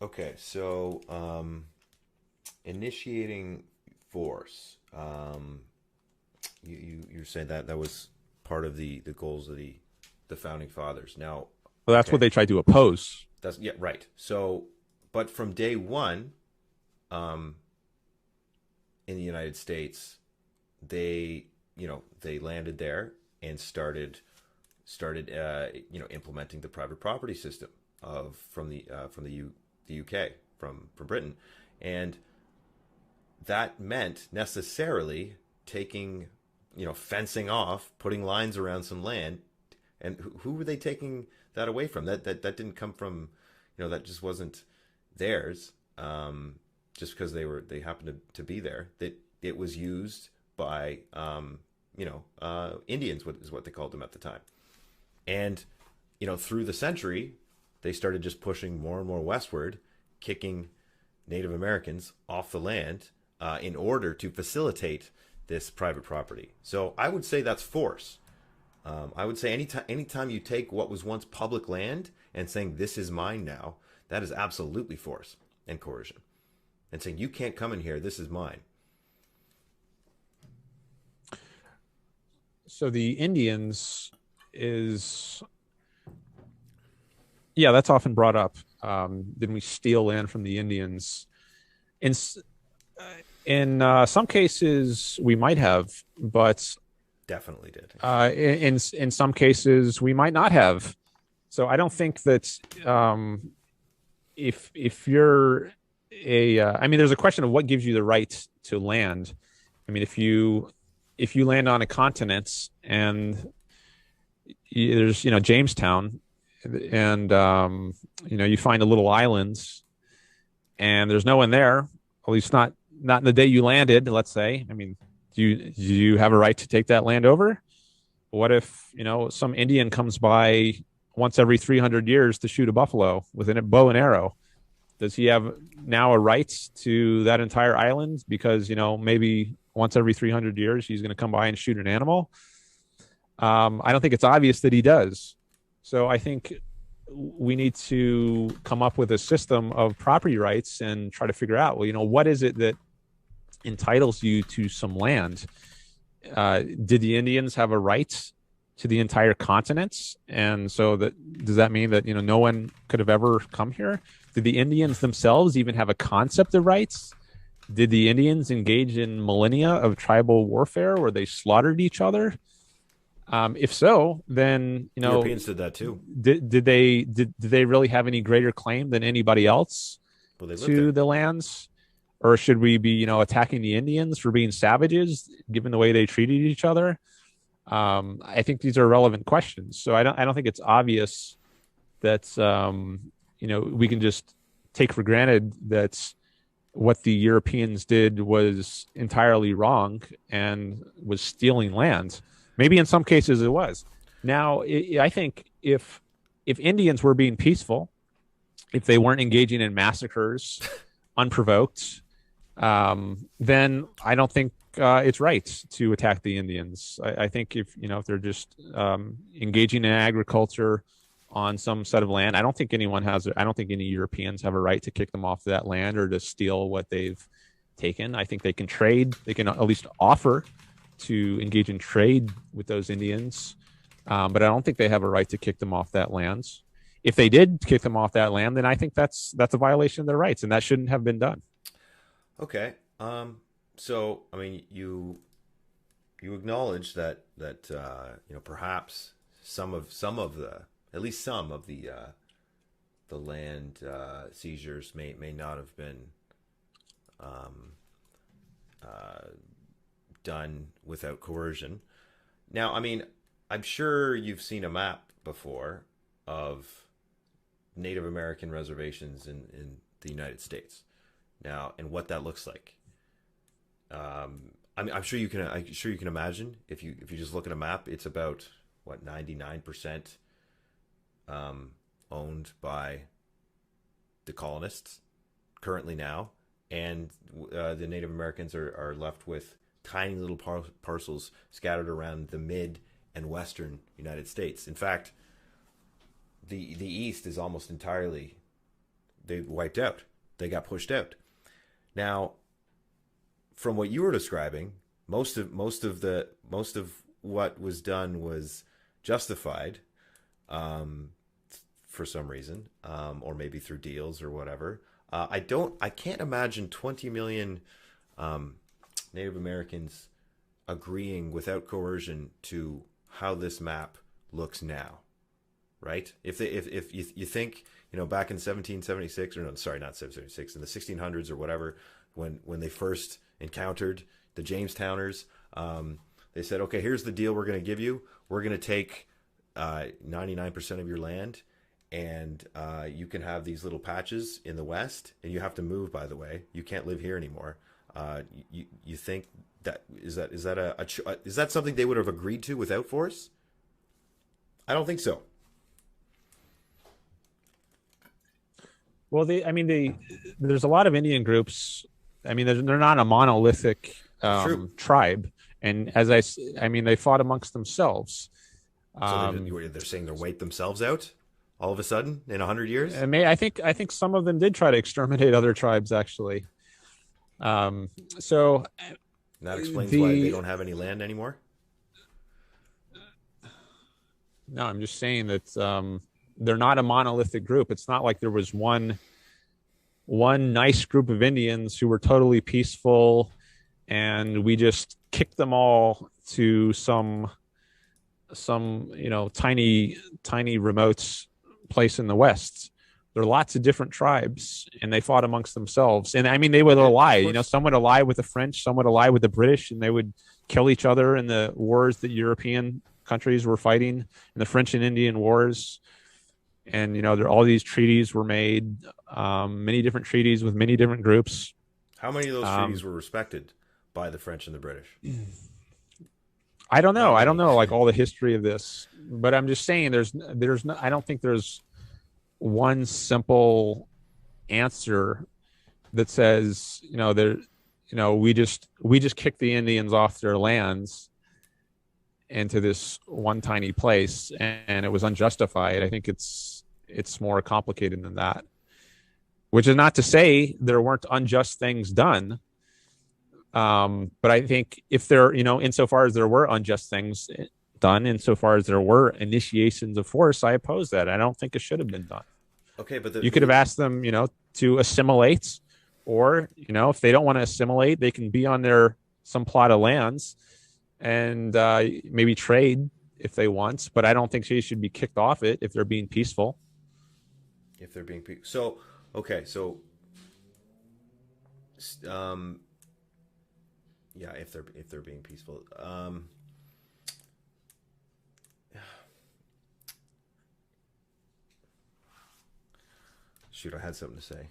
Okay, so initiating force. You're saying that that was part of the goals of the founding fathers. Now, Well, that's what okay, they tried to oppose. that's yeah, right. So, but from day one, um, in the United States, they they landed there and started implementing the private property system of from the UK from Britain, and that meant necessarily taking fencing off, putting lines around some land, and who were they taking that away from? That didn't come from that just wasn't theirs. Just because they happened to be there, that it was used by Indians, what is what they called them at the time. And through the century, they started just pushing more and more westward, kicking Native Americans off the land in order to facilitate this private property. So I would say that's force. I would say anytime you take what was once public land and saying this is mine now, that is absolutely force and coercion. And saying you can't come in here, this is mine. So the Indians is, yeah, that's often brought up. Didn't we steal land from the Indians? In in some cases, we might have, but Definitely did. in some cases, we might not have. So I don't think that if you're I mean, there's a question of what gives you the right to land. I mean, if you land on a continent and there's Jamestown, and you find a little island and there's no one there, at least not in the day you landed, let's say. I mean, do you have a right to take that land over? What if some Indian comes by once every 300 years to shoot a buffalo with a bow and arrow? Does he have now a right to that entire island because maybe once every 300 years he's going to come by and shoot an animal? I don't think it's obvious that he does. So I think we need to come up with a system of property rights and try to figure out, well, what is it that entitles you to some land? Did the Indians have a right to the entire continent? And so does that mean that no one could have ever come here? Did the Indians themselves even have a concept of rights? Did the Indians engage in millennia of tribal warfare where they slaughtered each other? If so, then The Europeans did that too. did they really have any greater claim than anybody else Well, they lived to there. the lands? Or should we be attacking the Indians for being savages given the way they treated each other? I think these are relevant questions. So I don't think it's obvious that we can just take for granted that what the Europeans did was entirely wrong and was stealing land. Maybe in some cases it was. Now, I think if Indians were being peaceful, if they weren't engaging in massacres unprovoked, then I don't think it's right to attack the Indians. I think if they're just engaging in agriculture on some set of land, I don't think anyone has. I don't think any Europeans have a right to kick them off that land or to steal what they've taken. I think they can trade. They can at least offer to engage in trade with those Indians, but I don't think they have a right to kick them off that land. If they did kick them off that land, then I think that's a violation of their rights, and that shouldn't have been done. Okay. So I mean, you acknowledge that perhaps some of the at least some of the land seizures may not have been um, uh, done without coercion. Now, I mean, I'm sure you've seen a map before of Native American reservations in the United States now and what that looks like. I'm sure you can imagine if you just look at a map, it's about what 99% owned by the colonists currently now, and the Native Americans are left with tiny little parcels scattered around the mid and western United States. In fact, the East is almost entirely they wiped out. They got pushed out. Now, from what you were describing, most of what was done was justified, um, for some reason, or maybe through deals or whatever. I can't imagine 20 million um, Native Americans agreeing without coercion to how this map looks now, right? If you think, back in 1776, or no, sorry, not 1776, in the 1600s or whatever, when they first encountered the Jametowners, they said, okay, here's the deal we're going to give you. We're going to take 99% of your land, and you can have these little patches in the west, and you have to move, by the way. You can't live here anymore. You think that is that something they would have agreed to without force? I don't think so. Well, there's a lot of Indian groups. I mean, they're not a monolithic True. tribe, and I mean, they fought amongst themselves. So they're saying they're wiped themselves out all of a sudden in 100 years. I think some of them did try to exterminate other tribes, actually. So That explains why they don't have any land anymore. no, I'm just saying that they're not a monolithic group. It's not like there was one nice group of Indians who were totally peaceful, and we just kicked them all to some tiny remote place in the West. There are lots of different tribes, and they fought amongst themselves. And I mean, they would ally. Some would ally with the French, some would ally with the British, and they would kill each other in the wars that European countries were fighting in the French and Indian Wars. And all these treaties were made, many different treaties with many different groups. How many of those treaties were respected by the French and the British? I don't know. I don't know like all the history of this, but I'm just saying there's no, I don't think there's one simple answer that says, we just kicked the Indians off their lands into this one tiny place, and it was unjustified. I think it's more complicated than that, which is not to say there weren't unjust things done. But I think if there, insofar as there were unjust things done, insofar as there were initiations of force, I oppose that. I don't think it should have been done. Okay, but you could have asked them, to assimilate, or, if they don't want to assimilate, they can be on some plot of lands and maybe trade if they want. But I don't think they should be kicked off it if they're being peaceful. If they're being so, okay, so yeah, if they're being peaceful. Shoot, I had something to say.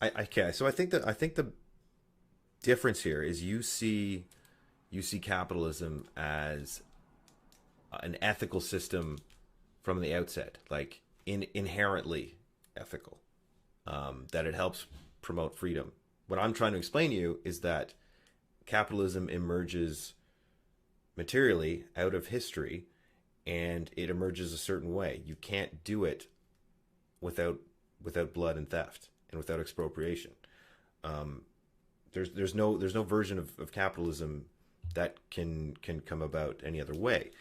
Okay, so I think the difference here is you see capitalism as an ethical system from the outset, like inherently ethical, that it helps promote freedom. What I'm trying to explain to you is that capitalism emerges materially out of history, and it emerges a certain way. You can't do it without blood and theft and without expropriation. There's no version of capitalism that can come about any other way.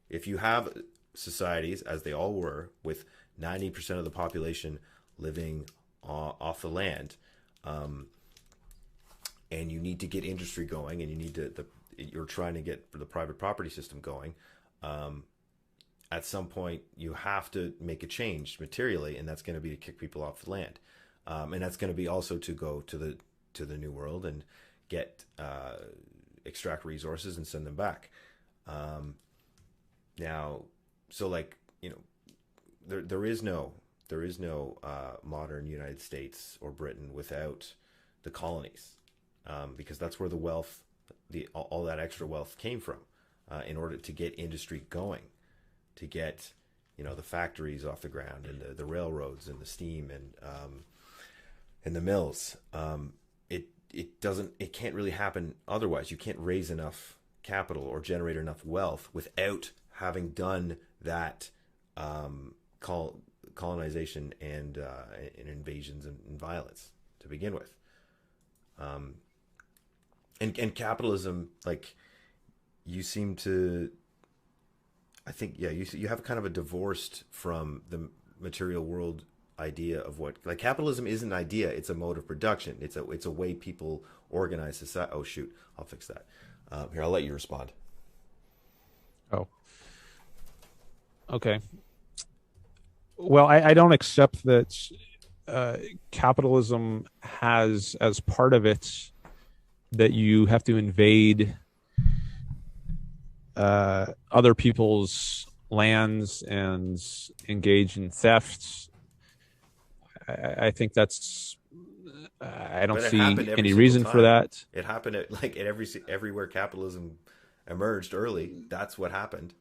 If you have societies, as they all were, with 90% of the population living off the land, and you need to get industry going, and you're trying to get the private property system going, at some point you have to make a change materially, and that's going to be to kick people off the land, and that's going to be also to go to the New World and get extract resources and send them back. Now, so like, there is no modern United States or Britain without the colonies, because that's where the wealth, all that extra wealth came from, in order to get industry going, to get the factories off the ground, and the railroads and the steam, and and the mills. It can't really happen otherwise. You can't raise enough capital or generate enough wealth without having done that colonization and invasions and violence to begin with. And capitalism, like, you seem to, I think, yeah, you have kind of a divorced from the material world idea of what, like, capitalism is an idea. It's a mode of production. It's a way people organize society. Oh shoot, I'll fix that. Here, I'll let you respond. Oh, okay. Well, I don't accept that capitalism has as part of it that you have to invade other people's lands and engage in theft. I think that's. I don't But it see happened every any single reason for time. that. It happened at everywhere capitalism emerged early. That's what happened.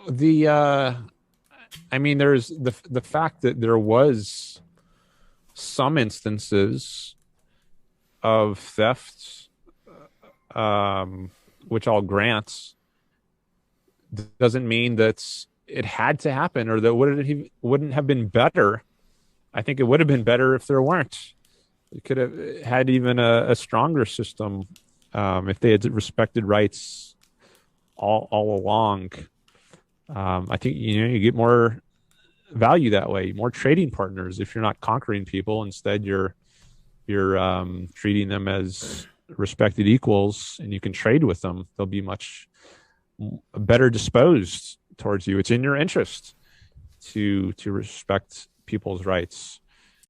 The I mean, there's the fact that there was some instances of theft, which I'll grant, doesn't mean that it had to happen or that wouldn't have been better. I think it would have been better if there weren't. We could have had even a stronger system if they had respected rights all along. I think you get more value that way, more trading partners if you're not conquering people. Instead, you're treating them as respected equals, and you can trade with them. They'll be much better disposed towards you. It's in your interest to respect people's rights.